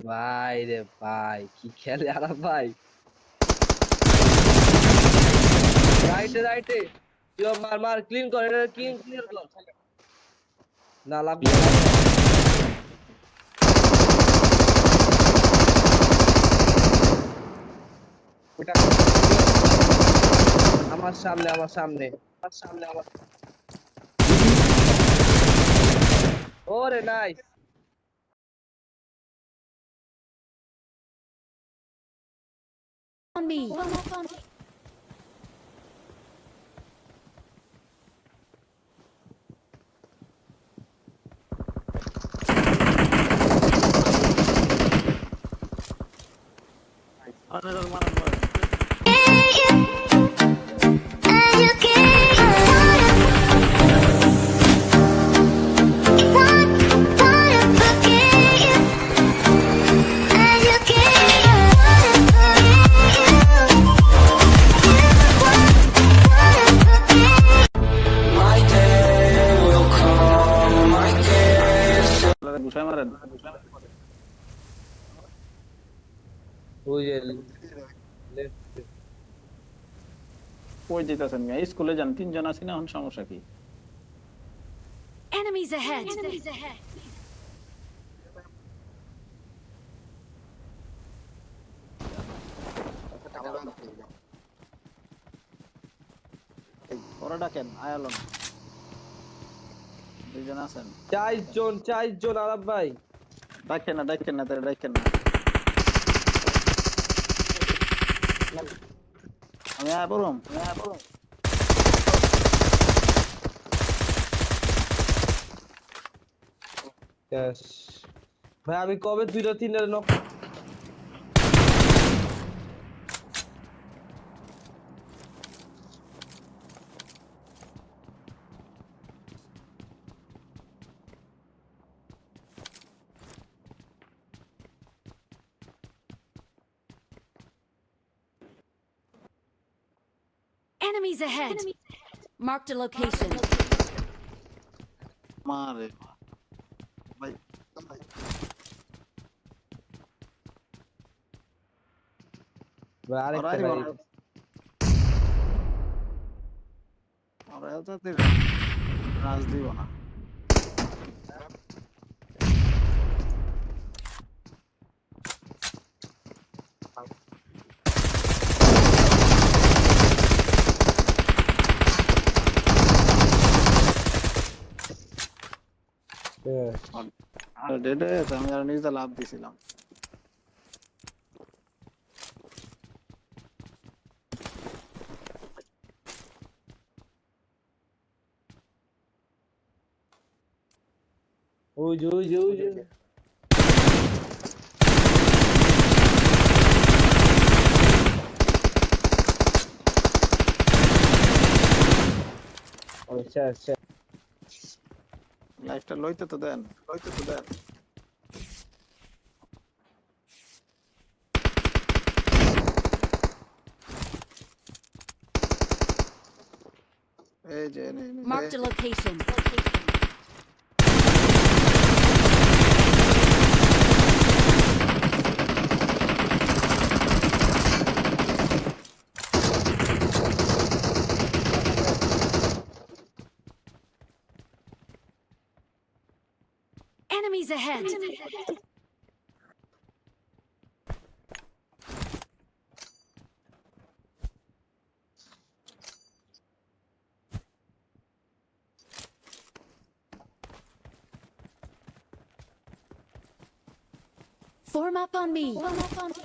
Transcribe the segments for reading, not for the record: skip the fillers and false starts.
ভাই রে ভাই, কি খেলে আরাম ভাই। রাইটে রাইটে, মার মার, ক্লিন কর, এটা ক্লিয়ার কর। না লাগবে না, লাগবে না। ওটা আমার সামনে, আমার সামনে, আমার সামনে, আমার। ওরে নাইস। On me. ওই যে left এ। কই যেতেছেন মিয়া? স্কুলে যান, তিনজন আছি না, এখন সমস্যা কি? Enemies ahead. Enemies ahead. ওরা ডাকেন, আয়ালন দুইজন আছেন। 4 জন আরাম ভাই। ডাকেন না, ডাকেন না, তারা ডাকেন না। আমি আয়া পড়ুম, আমি আয়া পড়ুম। Yes. ভাই আমি কবে 2-3 knock. Enemies ahead. Marked a location. মারে ভাই, ভাই আরেকটা ওরাই গাড়ি। বড়। ওরা তো রাজ দিব না। Yes. আর ডেডে আমি আর নিজে লাভ দিছিলাম। ওই যে ওই যে ওই যে। আচ্ছা আচ্ছা। লাইফটা লইতে তো দেন, লইতে তো দেন। এই যে Marked a location. Enemies ahead. Form up on me. Form up on me.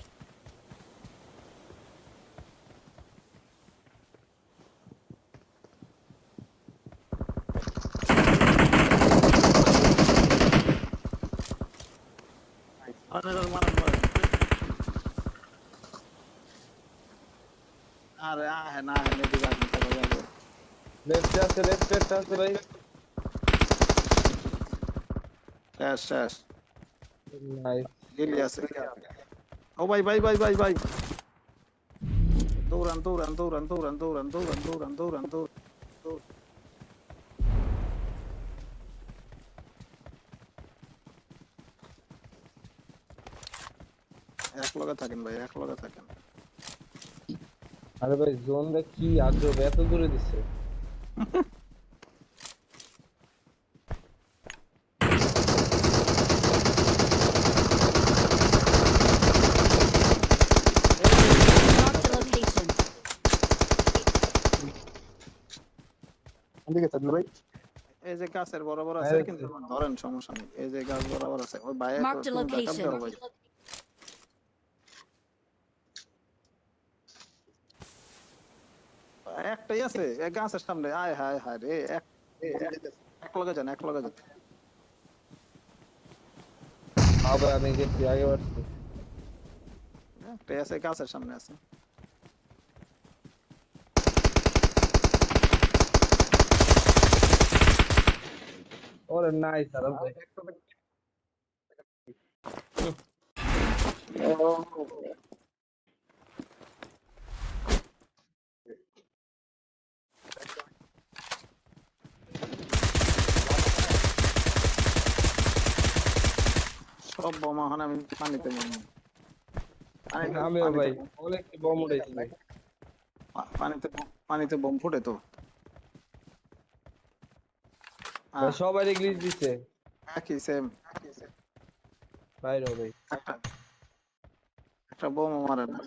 আরে আহে না, আহে এদিকে আসেন, চলো যাবো। লেফটে আছে, লেফটে আছে ভাই। শেষ শেষ। নাইস। গেলি আছে। ও ভাই ভাই ভাই ভাই ভাই, দৌড়ান দৌড়ান দৌড়ান দৌড়ান দৌড়ান দৌড়ান দৌড়ান দৌড়ান দৌড়ান। এক লগে থাকেন ভাই, এক লগে থাকেন। আরে ভাই জোনটা কি আজব এত দূরে দিচ্ছে। Marked a location. ওদিকে থাকবে ভাই। এই যে গাছের বরাবর আছে, বাইরে কিন্তু আছে। ধরেন সমস্যা নেই। এই যে গাছ বরাবর আছে, ওই ভাই Marked a তুমি ব্যাকআপ location. দাও ভাই। একটাই আছে এক গাছের সামনে, আয় হায় হায় রে, এক এক লগে যান, এক লগে যান। হ্যাঁ ভাই আমি গেছি আগে বাড়ছি। একটাই আছে গাছের সামনে আছে। ওরে নাই সারাম ভাই। সব বোমা এখন আমি পানিতে মারবো। আমিও ভাই অনেক বম উঠাইছি। পানিতে পানিতে বোম ফুটে তো। ভাই সবাই গ্লিচ দিছে। একই সেম। বাইরে ভাই। একটা একটা বোমা মারে না,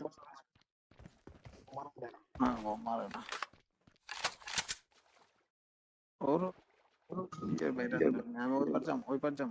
না বোম মারে না। ওর বাইরে আমি ওই পার যাম, ওই পার যাম।